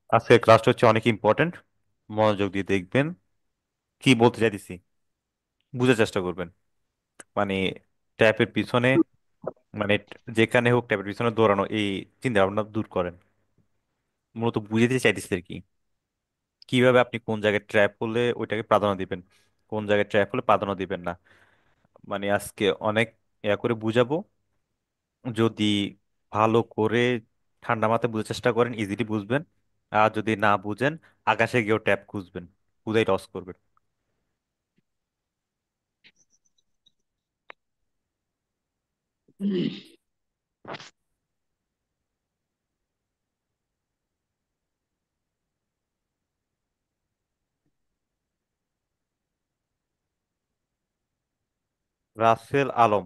আজকের ক্লাসটা হচ্ছে অনেক ইম্পর্ট্যান্ট। মনোযোগ দিয়ে দেখবেন। কি বলতে চাইতেছি বুঝার চেষ্টা করবেন। মানে ট্যাপের পিছনে, মানে যেখানে হোক ট্যাপের পিছনে দৌড়ানো এই চিন্তা ভাবনা দূর করেন। মূলত বুঝাতে চাইতেছি আর কি, কিভাবে আপনি কোন জায়গায় ট্র্যাপ হলে ওইটাকে প্রাধান্য দিবেন, কোন জায়গায় ট্র্যাপ হলে প্রাধান্য দিবেন না। মানে আজকে অনেক ইয়া করে বুঝাবো। যদি ভালো করে ঠান্ডা মাথায় বুঝার চেষ্টা করেন ইজিলি বুঝবেন। আর যদি না বুঝেন আকাশে গিয়েও ট্যাপ খুঁজবেন, খুঁজেই টস করবেন। রাসেল আলম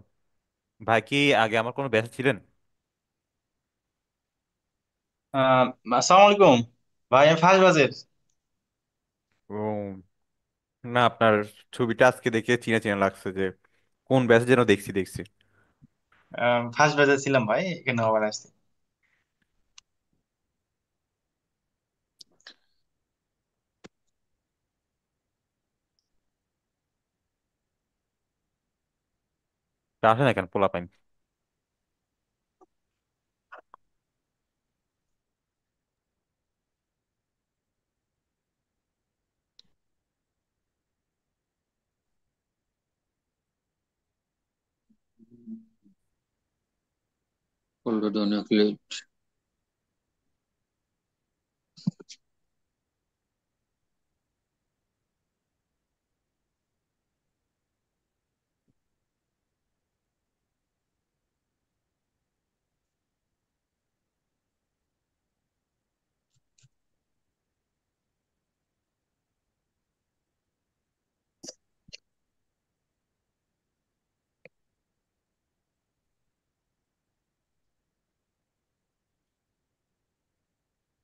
ভাই কি আগে আমার কোনো ব্যাচে ছিলেন? আহ আসসালামু আলাইকুম ভাই, আমি ফার্স্ট বাজের ও, না আপনার ছবিটা আজকে দেখে চিনা চিনা লাগছে, যে কোন ব্যাচে যেন দেখছি দেখছি। ফার্স্ট বাজের ছিলাম ভাই, এখানে আবার আসছি। তা আসে না কেন পোলা পাইন? অলরেডি অনেক লেট।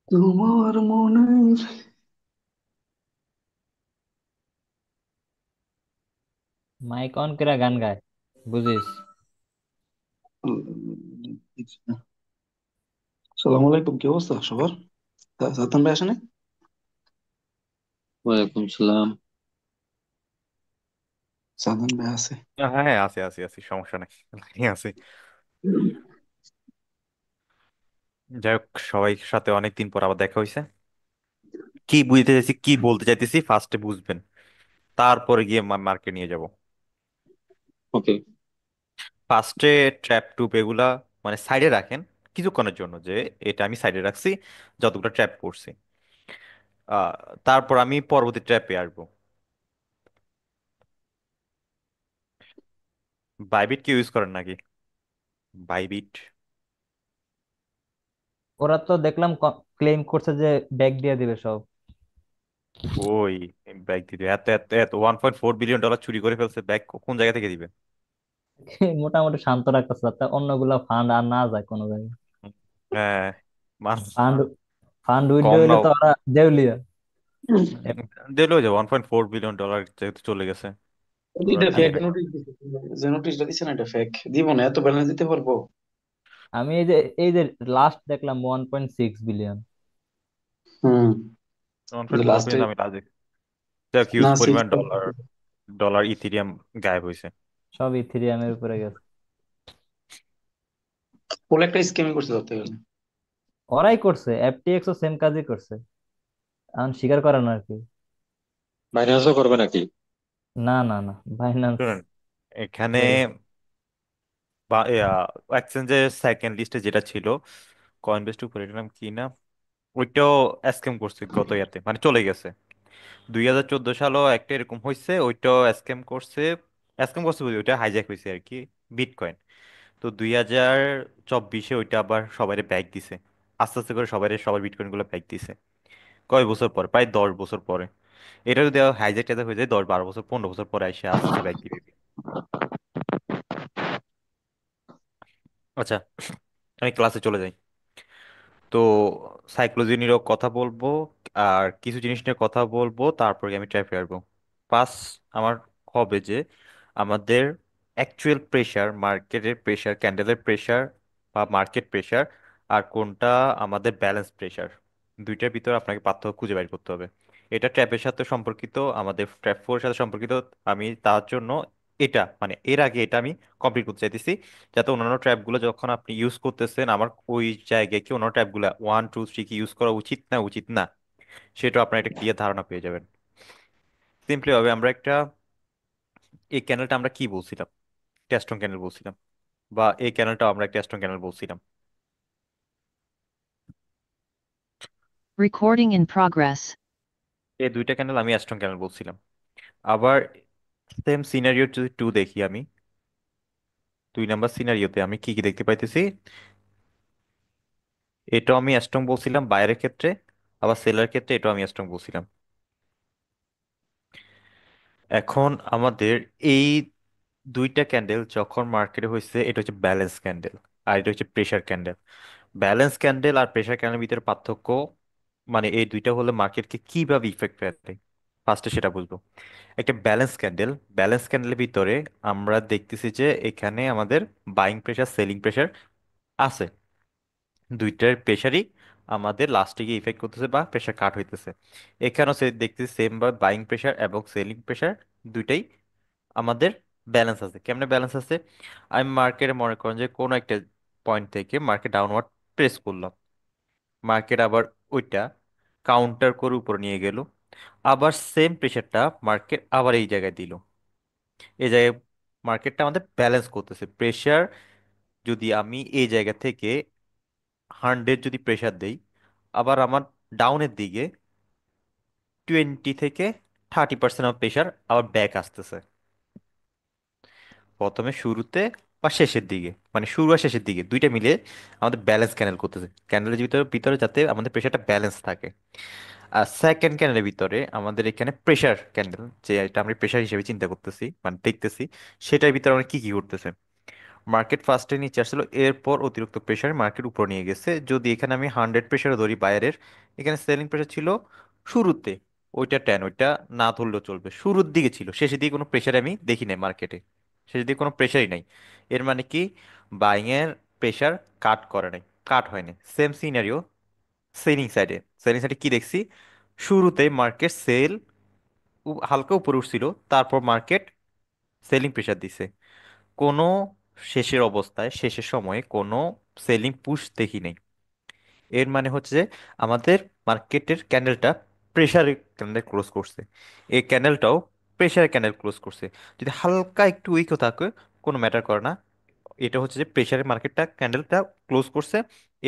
তোমার মনের মাইক অন করে গান গায়, বুঝিস? সালাম আলাইকুম, কি অবস্থা সবার? সাতান ভাই আসেনি? ওয়ালাইকুম সালাম। সাধান ভাই আছে? হ্যাঁ হ্যাঁ, আছে আছে আছে, সমস্যা নাই, লাইনে আছে। যাই হোক, সবাই সাথে অনেকদিন পর আবার দেখা হয়েছে। কি বুঝতে চাইছি, কি বলতে চাইতেছি ফার্স্টে বুঝবেন, তারপরে গিয়ে মার্কে নিয়ে যাব। ওকে। ফার্স্টে ট্র্যাপ টুপ এগুলা মানে সাইডে রাখেন কিছুক্ষণের জন্য, যে এটা আমি সাইডে রাখছি যতগুলো ট্র্যাপ করছি। আহ তারপর আমি পরবর্তী ট্র্যাপে আসবো। বাইবিট কি ইউজ করেন নাকি? বাইবিট। ওরা তো দেখলাম ক্লেম করছে যে ব্যাক দিয়ে দিবে সব। ওই ব্যাগ দিবে? এত এত এত $1.4 বিলিয়ন চুরি করে ফেলছে, ব্যাগ কোন জায়গা থেকে দিবে? মোটামুটি শান্ত রাখতেছে, যাতে অন্যগুলা ফান্ড আর না যায় কোনো জায়গায়। হ্যাঁ, ফান্ড ফান্ড উইথড্র কম হইলে নাও। তো ওরা দেউলিয়া। দিল যে $1.4 বিলিয়ন চলে গেছে। ওরা এটা নিয়ে ফেক নেয়। নোটিশ দিছে, যে নোটিশটা দিছে না এটা ফেক। দিব না, এত ব্যালেন্স দিতে পারবো? আমি এই যে লাস্ট দেখলাম 1.6 বিলিয়ন। হুম। ওয়ান পয়েন্ট ফোর লাস্টে বিলিয়ন আমি লাস্ট, যাক হিউজ না, সিক্স। পরিমাণ ডলার, ডলার ইথিরিয়াম গায়েব হয়েছে। সব ইথিরিয়ামের উপরে গেছে। ফুল একটা স্ক্যামই করছে ধরতে গেলে। ওরাই করছে, এফটিএক্স ও সেম কাজই করছে, এখন স্বীকার করে না আর কি। বাইন্যান্সও করবে নাকি? না না না, বাইন্যান্স শুনেন, এখানে করবে। বা এক্সচেঞ্জের সেকেন্ড লিস্টে যেটা ছিল, কয়েনবেস টু নাম কি না, ওইটাও স্ক্যাম করছে গত ইয়াতে, মানে চলে গেছে। 2014 সালও একটা এরকম হয়েছে, ওইটাও স্ক্যাম করছে বুঝি, ওইটা হাইজ্যাক হয়েছে আর কি, বিটকয়েন। তো 2024-এ ওইটা আবার সবাই ব্যাক দিছে, আস্তে আস্তে করে সবার বিটকয়েন গুলো ব্যাক দিছে। কয় বছর পরে? প্রায় 10 বছর পরে। এটা যদি হাইজ্যাক টাইজ্যাক হয়ে যায় 10 12 বছর 15 বছর পরে এসে আস্তে আস্তে ব্যাক দিবে। আচ্ছা, আমি ক্লাসে চলে যাই। তো সাইকোলজি নিয়েও কথা বলবো, আর কিছু জিনিস নিয়ে কথা বলবো, তারপরে আমি ট্রাইপে আসবো। পাস আমার হবে যে আমাদের অ্যাকচুয়াল প্রেশার, মার্কেটের প্রেশার, ক্যান্ডেলের প্রেশার বা মার্কেট প্রেশার, আর কোনটা আমাদের ব্যালেন্স প্রেশার। দুইটার ভিতরে আপনাকে পার্থক্য খুঁজে বের করতে হবে। এটা ট্র্যাপের সাথে সম্পর্কিত, আমাদের ট্র্যাপ ফোর সাথে সম্পর্কিত। আমি তার জন্য এটা মানে এর আগে এটা আমি কমপ্লিট করতে চাইতেছি, যাতে অন্যান্য ট্র্যাপ গুলো যখন আপনি ইউজ করতেছেন আমার ওই জায়গায় কি অন্য ট্র্যাপ গুলা 1 2 3 কি ইউজ করা উচিত না উচিত না, সেটা আপনার একটা ক্লিয়ার ধারণা পেয়ে যাবেন। সিম্পলি ভাবে আমরা একটা, এই ক্যানেলটা আমরা কি বলছিলাম, টেস্টন ক্যানেল বলছিলাম, বা এই ক্যানেলটা আমরা একটা টেস্টন ক্যানেল বলছিলাম। Recording in progress. এই দুইটা ক্যানেল আমি অ্যাস্ট্রন ক্যানেল বলছিলাম। আবার সেম সিনারিও যদি টু দেখি আমি, 2 নাম্বার সিনারিওতে আমি কি কি দেখতে পাইতেছি, এটাও আমি অ্যাস্ট্রং বলছিলাম বাইরের ক্ষেত্রে, আবার সেলার ক্ষেত্রে এটাও আমি অ্যাস্ট্রং বলছিলাম। এখন আমাদের এই দুইটা ক্যান্ডেল যখন মার্কেটে হয়েছে, এটা হচ্ছে ব্যালেন্স ক্যান্ডেল আর এটা হচ্ছে প্রেসার ক্যান্ডেল। ব্যালেন্স ক্যান্ডেল আর প্রেসার ক্যান্ডেল ভিতরে পার্থক্য, মানে এই দুইটা হলে মার্কেটকে কিভাবে ইফেক্ট ফেলে, ফার্স্টে সেটা বুঝবো। একটা ব্যালেন্স ক্যান্ডেল, ব্যালেন্স ক্যান্ডেলের ভিতরে আমরা দেখতেছি যে এখানে আমাদের বাইং প্রেসার সেলিং প্রেসার আছে, দুইটার প্রেসারই আমাদের লাস্টে গিয়ে ইফেক্ট করতেছে বা প্রেসার কাট হইতেছে। এখানেও সে দেখতেছি সেম বা বাইং প্রেসার এবং সেলিং প্রেসার দুইটাই আমাদের ব্যালেন্স আছে। কেমনে ব্যালেন্স আছে, আমি মার্কেটে মনে করেন যে কোনো একটা পয়েন্ট থেকে মার্কেট ডাউনওয়ার্ড প্রেস করলাম, মার্কেট আবার ওইটা কাউন্টার করে উপরে নিয়ে গেল, আবার সেম প্রেসারটা মার্কেট আবার এই জায়গায় দিল। এই জায়গায় মার্কেটটা আমাদের ব্যালেন্স করতেছে। প্রেসার যদি আমি এই জায়গা থেকে 100 যদি প্রেসার দেই, আবার আমার ডাউনের দিকে 20 থেকে 30% অফ প্রেসার আবার ব্যাক আসতেছে। প্রথমে শুরুতে বা শেষের দিকে, মানে শুরু আর শেষের দিকে দুইটা মিলে আমাদের ব্যালেন্স ক্যানেল করতেছে। ক্যানেলের ভিতরে ভিতরে যাতে আমাদের প্রেসারটা ব্যালেন্স থাকে। আর সেকেন্ড ক্যানেলের ভিতরে আমাদের এখানে প্রেসার ক্যান্ডেল, যে এটা আমরা প্রেসার হিসেবে চিন্তা করতেছি মানে দেখতেছি, সেটার ভিতরে আমরা কি কি করতেছে। মার্কেট ফার্স্টে নিচে আসছিল, এরপর অতিরিক্ত প্রেসার মার্কেট উপর নিয়ে গেছে। যদি এখানে আমি 100 প্রেসারে ধরি বাইরের, এখানে সেলিং প্রেসার ছিল শুরুতে, ওইটা 10, ওইটা না ধরলেও চলবে, শুরুর দিকে ছিল, শেষের দিকে কোনো প্রেসার আমি দেখি নাই মার্কেটে, শেষের দিকে কোনো প্রেসারই নাই। এর মানে কি, বাইং এর প্রেসার কাট করে নাই, কাট হয়নি। সেম সিনারিও সেলিং সাইডে, সেলিং সাইডে কি দেখছি, শুরুতে মার্কেট সেল হালকা উপরে উঠছিল, তারপর মার্কেট সেলিং প্রেসার দিছে। কোনো শেষের অবস্থায় শেষের সময়ে কোনো সেলিং পুশ দেখি নেই। এর মানে হচ্ছে যে আমাদের মার্কেটের ক্যান্ডেলটা প্রেসার ক্যান্ডেল ক্লোজ করছে, এই ক্যান্ডেলটাও প্রেসার ক্যান্ডেল ক্লোজ করছে। যদি হালকা একটু উইকও থাকে কোনো ম্যাটার করে না, এটা হচ্ছে যে প্রেসারের মার্কেটটা ক্যান্ডেলটা ক্লোজ করছে,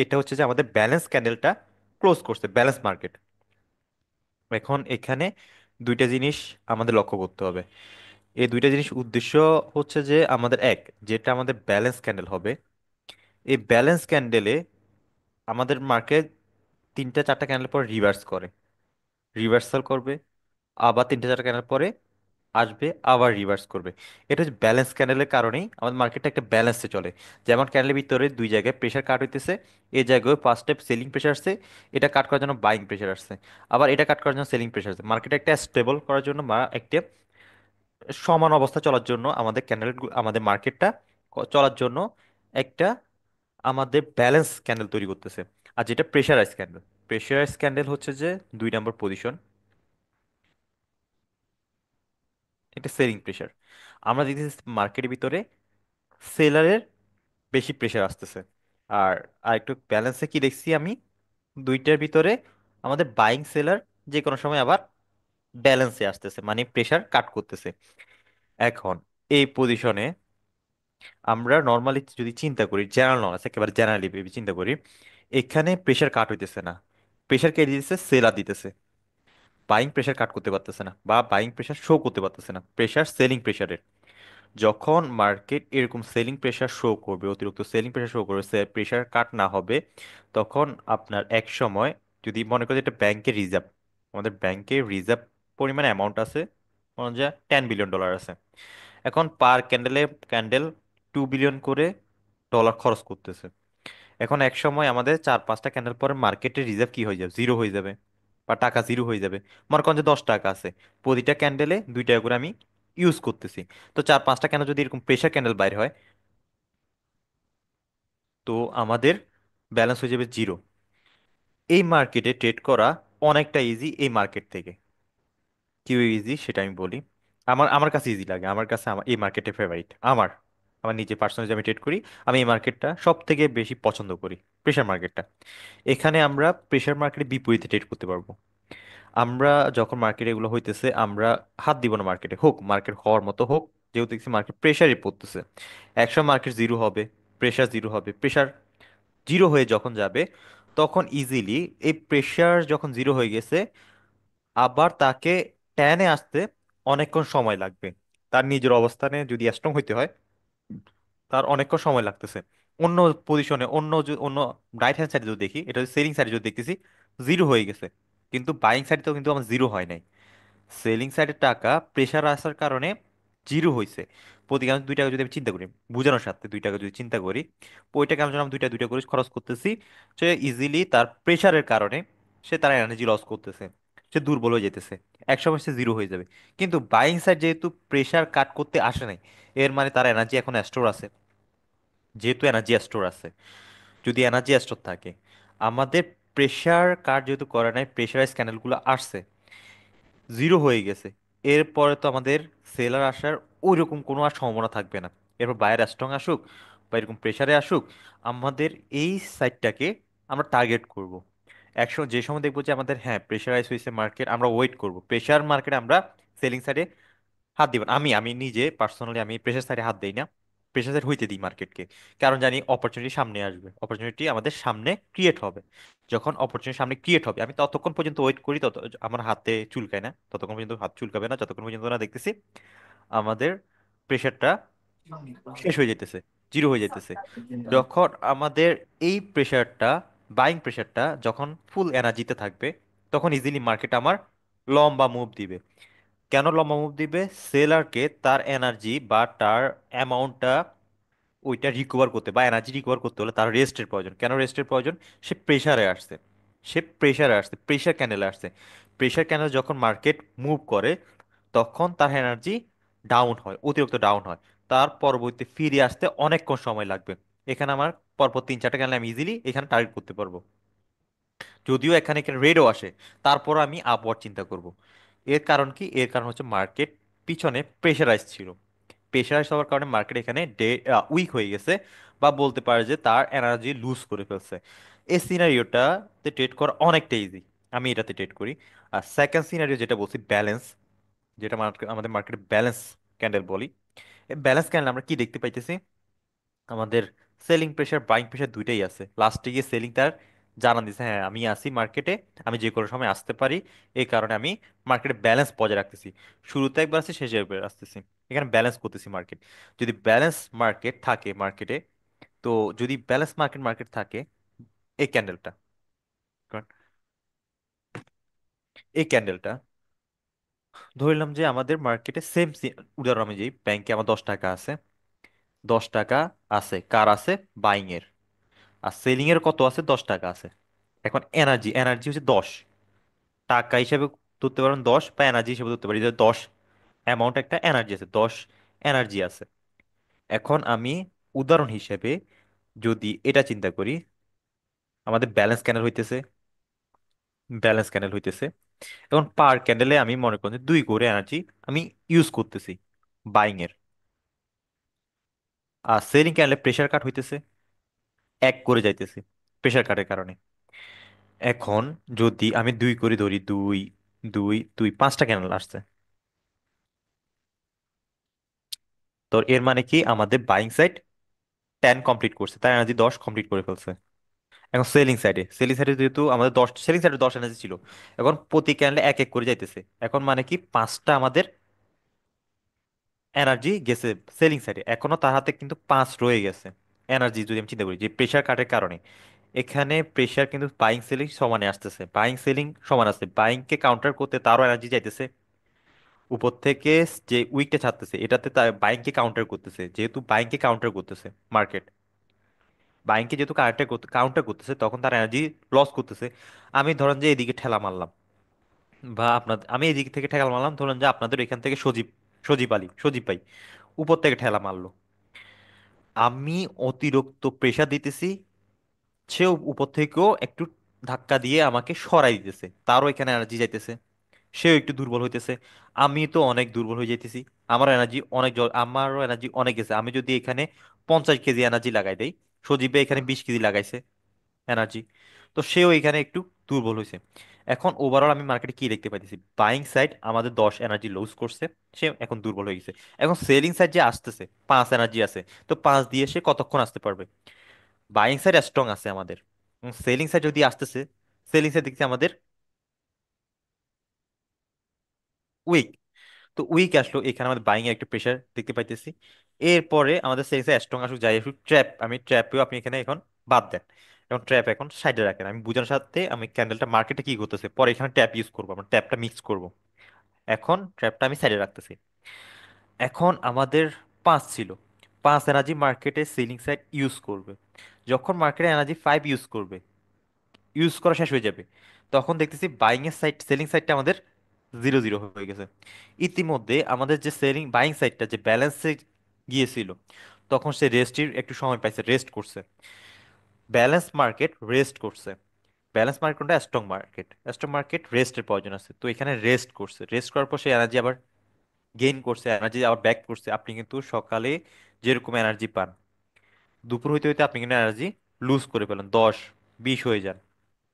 এটা হচ্ছে যে আমাদের ব্যালেন্স ক্যান্ডেলটা ক্লোজ করছে, ব্যালেন্স মার্কেট। এখন এখানে দুইটা জিনিস আমাদের লক্ষ্য করতে হবে। এই দুইটা জিনিস উদ্দেশ্য হচ্ছে যে আমাদের এক, যেটা আমাদের ব্যালেন্স ক্যান্ডেল হবে, এই ব্যালেন্স ক্যান্ডেলে আমাদের মার্কেট 3টা 4টা ক্যান্ডেল পরে রিভার্স করে, রিভার্সাল করবে, আবার 3টা 4টা ক্যান্ডেল পরে আসবে, আবার রিভার্স করবে। এটা হচ্ছে ব্যালেন্স ক্যান্ডেলের কারণেই আমাদের মার্কেটটা একটা ব্যালেন্সে চলে। যেমন ক্যান্ডেলের ভিতরে দুই জায়গায় প্রেশার কাট হইতেছে, এই জায়গায় ফার্স্ট স্টেপ সেলিং প্রেশার আসছে, এটা কাট করার জন্য বাইং প্রেশার আসছে, আবার এটা কাট করার জন্য সেলিং প্রেশার আসছে। মার্কেট একটা স্টেবল করার জন্য বা একটা সমান অবস্থা চলার জন্য আমাদের ক্যান্ডেল, আমাদের মার্কেটটা চলার জন্য একটা আমাদের ব্যালেন্স ক্যান্ডেল তৈরি করতেছে। আর যেটা প্রেশারাইজ ক্যান্ডেল, প্রেশারাইজ ক্যান্ডেল হচ্ছে যে 2 নম্বর পজিশন, এটা সেলিং প্রেশার। আমরা দেখতেছি মার্কেটের ভিতরে সেলারের বেশি প্রেশার আসতেছে। আর আর একটু ব্যালেন্সে কি দেখছি আমি, দুইটার ভিতরে আমাদের বাইং সেলার যে কোনো সময় আবার ব্যালেন্সে আসতেছে, মানে প্রেশার কাট করতেছে। এখন এই পজিশনে আমরা নর্মালি যদি চিন্তা করি, জেনারেল নলেজ একেবারে জেনারেলি চিন্তা করি, এখানে প্রেশার কাট হইতেছে না, প্রেশার কে দিতেছে, সেলার দিতেছে। বাইং প্রেশার কাট করতে পারতেছে না বা বাইং প্রেশার শো করতে পারতেছে না, প্রেশার সেলিং প্রেশারের। যখন মার্কেট এরকম সেলিং প্রেশার শো করবে, অতিরিক্ত সেলিং প্রেশার শো করবে, প্রেশার কাট না হবে, তখন আপনার এক সময় যদি মনে করি এটা ব্যাংকের রিজার্ভ, আমাদের ব্যাংকে রিজার্ভ পরিমাণ অ্যামাউন্ট আছে, মনে যায় $10 বিলিয়ন আছে। এখন পার ক্যান্ডেলে ক্যান্ডেল 2 বিলিয়ন করে ডলার খরচ করতেছে। এখন এক সময় আমাদের 4 5টা ক্যান্ডেল পরে মার্কেটের রিজার্ভ কি হয়ে যাবে, জিরো হয়ে যাবে, বা টাকা জিরো হয়ে যাবে। মনে করেন যে 10 টাকা আছে, প্রতিটা ক্যান্ডেলে 2 টাকা করে আমি ইউজ করতেছি, তো 4 5টা ক্যান্ডেল যদি এরকম প্রেশার ক্যান্ডেল বাইর হয়, তো আমাদের ব্যালেন্স হয়ে যাবে জিরো। এই মার্কেটে ট্রেড করা অনেকটা ইজি এই মার্কেট থেকে। কিউ ইজি সেটা আমি বলি। আমার আমার কাছে ইজি লাগে, আমার কাছে আমার এই মার্কেটে ফেভারিট। আমার আমার নিজে পার্সোনালি আমি ট্রেড করি, আমি এই মার্কেটটা সব থেকে বেশি পছন্দ করি, প্রেশার মার্কেটটা। এখানে আমরা প্রেশার মার্কেটে বিপরীতে ট্রেড করতে পারবো। আমরা যখন মার্কেটে এগুলো হইতেছে আমরা হাত দিব না মার্কেটে, হোক মার্কেট হওয়ার মতো হোক। যেহেতু দেখছি মার্কেট প্রেশারই পড়তেছে, একসময় মার্কেট জিরো হবে, প্রেশার জিরো হবে। প্রেশার জিরো হয়ে যখন যাবে তখন ইজিলি, এই প্রেশার যখন জিরো হয়ে গেছে আবার তাকে টেনে আসতে অনেকক্ষণ সময় লাগবে। তার নিজের অবস্থানে যদি স্ট্রং হইতে হয় তার অনেকক্ষণ সময় লাগতেছে। অন্য পজিশনে, অন্য রাইট হ্যান্ড সাইডে যদি দেখি, এটা সেলিং সাইডে যদি দেখতেছি জিরো হয়ে গেছে, কিন্তু বাইং সাইডে তো কিন্তু আমার জিরো হয় নাই। সেলিং সাইডের টাকা প্রেসার আসার কারণে জিরো হয়েছে। প্রতিদিন 2 টাকা যদি আমি চিন্তা করি, বোঝানোর সাথে 2 টাকা যদি চিন্তা করি, ওই টাকা আমি যখন দুইটা দুইটা করে খরচ করতেছি, সে ইজিলি তার প্রেসারের কারণে সে তার এনার্জি লস করতেছে, সে দুর্বল হয়ে যেতেছে, একসময় সে জিরো হয়ে যাবে। কিন্তু বাইং সাইড যেহেতু প্রেসার কাট করতে আসে নাই, এর মানে তার এনার্জি এখন স্টোর আছে। যেহেতু এনার্জি স্টোর আছে, যদি এনার্জি স্টোর থাকে, আমাদের প্রেসার কাট যেহেতু করে নাই, প্রেসারাইজ ক্যানেলগুলো আসছে, জিরো হয়ে গেছে, এরপরে তো আমাদের সেলার আসার ওই রকম কোনো আর সম্ভাবনা থাকবে না। এরপর বায়ার স্ট্রং আসুক বা এরকম প্রেসারে আসুক, আমাদের এই সাইডটাকে আমরা টার্গেট করব। একশো যে সময় দেখবো যে আমাদের হ্যাঁ প্রেসারাইজ হয়েছে মার্কেট, আমরা ওয়েট করব প্রেসার মার্কেটে আমরা সেলিং সাইডে হাত দিব না। আমি নিজে পার্সোনালি আমি প্রেসার সাইডে হাত দেই না, প্রেসার সাইড হইতে দিই মার্কেটকে। কারণ জানি অপরচুনিটি সামনে আসবে, অপরচুনিটি আমাদের সামনে ক্রিয়েট হবে। যখন অপরচুনিটি সামনে ক্রিয়েট হবে আমি ততক্ষণ পর্যন্ত ওয়েট করি, তত আমার হাতে চুলকায় না, ততক্ষণ পর্যন্ত হাত চুলকাবে না যতক্ষণ পর্যন্ত না দেখতেছি আমাদের প্রেসারটা শেষ হয়ে যেতেছে, জিরো হয়ে যেতেছে। যখন আমাদের এই প্রেসারটা, বাইং প্রেসারটা যখন ফুল এনার্জিতে থাকবে, তখন ইজিলি মার্কেট আমার লম্বা মুভ দিবে। কেন লম্বা মুভ দিবে? সেলারকে তার এনার্জি বা তার অ্যামাউন্টটা ওইটা রিকভার করতে বা এনার্জি রিকভার করতে হলে তার রেস্টের প্রয়োজন। কেন রেস্টের প্রয়োজন? সে প্রেসারে আসছে, সে প্রেসারে আসছে, প্রেসার ক্যানেলে আসছে। প্রেসার ক্যানেল যখন মার্কেট মুভ করে তখন তার এনার্জি ডাউন হয়, অতিরিক্ত ডাউন হয়, তার পরবর্তী ফিরে আসতে অনেকক্ষণ সময় লাগবে। এখানে আমার পরপর 3-4টা ক্যানেল আমি ইজিলি এখানে টার্গেট করতে পারবো। যদিও এখানে রেডও আসে, তারপর আমি আপওয়ার্ড চিন্তা করব। এর কারণ কি? এর কারণ হচ্ছে মার্কেট পিছনে প্রেশারাইজ ছিল, প্রেশারাইজ হওয়ার কারণে মার্কেট এখানে উইক হয়ে গেছে, বা বলতে পারে যে তার এনার্জি লুজ করে ফেলছে। এই সিনারিওটাতে ট্রেড করা অনেকটা ইজি, আমি এটাতে ট্রেড করি। আর সেকেন্ড সিনারিও যেটা বলছি ব্যালেন্স, যেটা আমাদের মার্কেটে ব্যালেন্স ক্যান্ডেল বলি। এই ব্যালেন্স ক্যান্ডেল আমরা কি দেখতে পাইতেছি? আমাদের সেলিং প্রেশার বাইং প্রেশার দুইটাই আছে, লাস্টে গিয়ে সেলিং তার জানান দিছে হ্যাঁ আমি আসি মার্কেটে, আমি যে কোনো সময় আসতে পারি, এই কারণে আমি মার্কেটে ব্যালেন্স বজায় রাখতেছি। শুরুতে একবার আসছি, শেষে একবার আসতেছি, এখানে ব্যালেন্স করতেছি মার্কেট। যদি ব্যালেন্স মার্কেট থাকে মার্কেটে, তো যদি ব্যালেন্স মার্কেট থাকে, এই ক্যান্ডেলটা, এই ক্যান্ডেলটা ধরলাম যে আমাদের মার্কেটে সেম উদাহরণ, আমি যেই ব্যাংকে আমার 10 টাকা আছে, 10 টাকা আছে কার আছে? বাইং এর। আর সেলিং এর কত আছে? 10 টাকা আছে। এখন এনার্জি হচ্ছে 10, টাকা হিসেবে ধরতে পারেন 10, বা এনার্জি হিসেবে ধরতে পারি যে 10 অ্যামাউন্ট, একটা এনার্জি আছে, 10 এনার্জি আছে। এখন আমি উদাহরণ হিসেবে যদি এটা চিন্তা করি, আমাদের ব্যালেন্স ক্যান্ডেল হইতেছে, এখন পার ক্যান্ডেলে আমি মনে করি যে 2 করে এনার্জি আমি ইউজ করতেছি বাইং এর। আর সেলিং ক্যান্ডেলে প্রেসার কাট হইতেছে, 1 করে যাইতেছে প্রেসার কাটের কারণে। এখন যদি আমি 2 করে ধরি, 2 2 2, 5টা ক্যান্ডেল আসছে, তো এর মানে কি আমাদের বাইং সাইড 10 কমপ্লিট করছে, তার এনার্জি 10 কমপ্লিট করে ফেলছে। এখন সেলিং সাইডে যেহেতু আমাদের 10, সেলিং সাইডে 10 এনার্জি ছিল, এখন প্রতি ক্যান্ডেলে 1 1 করে যাইতেছে, এখন মানে কি 5টা আমাদের এনার্জি গেছে সেলিং সাইডে, এখনো তার হাতে কিন্তু 5 রয়ে গেছে এনার্জি। যদি আমি চিন্তা করি যে প্রেশার কাটের কারণে, এখানে প্রেশার কিন্তু বাইং সেলিং সমানে আসতেছে, বাইং সেলিং সমান আছে, বাইংকে কাউন্টার করতে তারও এনার্জি যাইতেছে। উপর থেকে যে উইকটা ছাড়তেছে এটাতে তার বাইংকে কাউন্টার করতেছে, যেহেতু বাইংকে কাউন্টার করতেছে মার্কেট, বাইংকে যেহেতু কাউন্টার করতেছে তখন তার এনার্জি লস করতেছে। আমি ধরেন যে এদিকে ঠেলা মারলাম, বা আমি এদিক থেকে ঠেলা মারলাম, ধরেন যে আপনাদের এখান থেকে সজীব ভাই উপর থেকে ঠেলা মারলো, আমি অতিরিক্ত প্রেসার দিতেছি, সেও উপর থেকেও একটু ধাক্কা দিয়ে আমাকে সরাই দিতেছে, তারও এখানে এনার্জি যাইতেছে, সেও একটু দুর্বল হইতেছে। আমি তো অনেক দুর্বল হয়ে যাইতেছি, আমারও এনার্জি অনেক গেছে। আমি যদি এখানে 50 কেজি এনার্জি লাগাই দেই, সজীব ভাই এখানে 20 কেজি লাগাইছে এনার্জি, তো সেও এখানে একটু দুর্বল হয়েছে। এখন ওভারঅল আমি মার্কেটে কি দেখতে পাইতেছি, বাইং সাইড আমাদের 10 এনার্জি লুজ করছে, সে এখন দুর্বল হয়ে গেছে। এখন সেলিং সাইড যে আসতেছে 5 এনার্জি আছে, তো 5 দিয়ে সে কতক্ষণ আসতে পারবে? বাইং সাইড স্ট্রং আছে আমাদের, সেলিং সাইড যদি আসতেছে, সেলিং সাইড দেখছি আমাদের উইক। তো উইক আসলো, এখানে আমাদের বাইং এর একটা প্রেশার দেখতে পাইতেছি। এরপরে আমাদের সেলিং সাইড স্ট্রং আসুক যাই আসুক, আমি ট্র্যাপেও আপনি এখানে এখন বাদ দেন, এখন ট্র্যাপ এখন সাইডে রাখেন। আমি বোঝানোর সাথে আমি ক্যান্ডেলটা মার্কেটে কি করতেছে, পরে এখানে ট্যাপ ইউজ করবো, আমরা ট্যাপটা মিক্স করব। এখন ট্র্যাপটা আমি সাইডে রাখতেছি। এখন আমাদের 5 ছিল, 5 এনার্জি মার্কেটে সিলিং সাইড ইউজ করবে। যখন মার্কেটে এনার্জি 5 ইউজ করবে, ইউজ করা শেষ হয়ে যাবে, তখন দেখতেছি বাইং এর সাইড, সেলিং সাইডটা আমাদের 0-0 হয়ে গেছে। ইতিমধ্যে আমাদের যে সেলিং বাইং সাইডটা যে ব্যালেন্সে গিয়েছিল, তখন সে রেস্টের একটু সময় পাইছে, রেস্ট করছে। ব্যালেন্স মার্কেট রেস্ট করছে। ব্যালেন্স মার্কেট কোনটা? Strong market. স্ট্রং মার্কেট রেস্টের প্রয়োজন আছে, তো এখানে রেস্ট করছে, রেস্ট করার পর সে এনার্জি আবার গেইন করছে, এনার্জি আবার ব্যাক করছে। আপনি কিন্তু সকালে যেরকম এনার্জি পান, দুপুর হইতে হইতে আপনি কিন্তু এনার্জি লুজ করে ফেলেন, 10-20 হয়ে যান,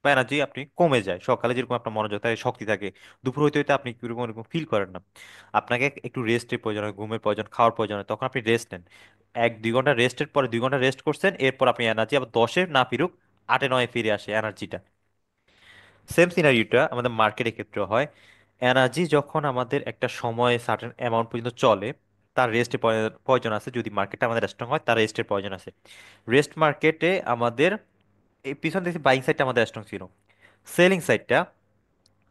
বা এনার্জি আপনি কমে যায়। সকালে যেরকম আপনার মনোযোগ থাকে, শক্তি থাকে, দুপুর হইতে হইতে আপনি কিরকম এরকম ফিল করেন না। আপনাকে একটু রেস্টের প্রয়োজন হয়, ঘুমের প্রয়োজন, খাওয়ার প্রয়োজন হয়, তখন আপনি রেস্ট নেন। 1-2 ঘন্টা রেস্টের পরে 2 ঘন্টা রেস্ট করছেন, এরপর আপনি এনার্জি আবার 10-এ না ফিরুক, 8-9 ফিরে আসে এনার্জিটা। সেম সিনারিওটা আমাদের মার্কেটের ক্ষেত্রে হয়। এনার্জি যখন আমাদের একটা সময় সার্টেন অ্যামাউন্ট পর্যন্ত চলে, তার রেস্টের প্রয়োজন আছে। যদি মার্কেটটা আমাদের স্ট্রং হয়, তার রেস্টের প্রয়োজন আছে। রেস্ট মার্কেটে আমাদের এই পিছন থেকে বাইং সাইডটা আমাদের স্ট্রং ছিল, সেলিং সাইডটা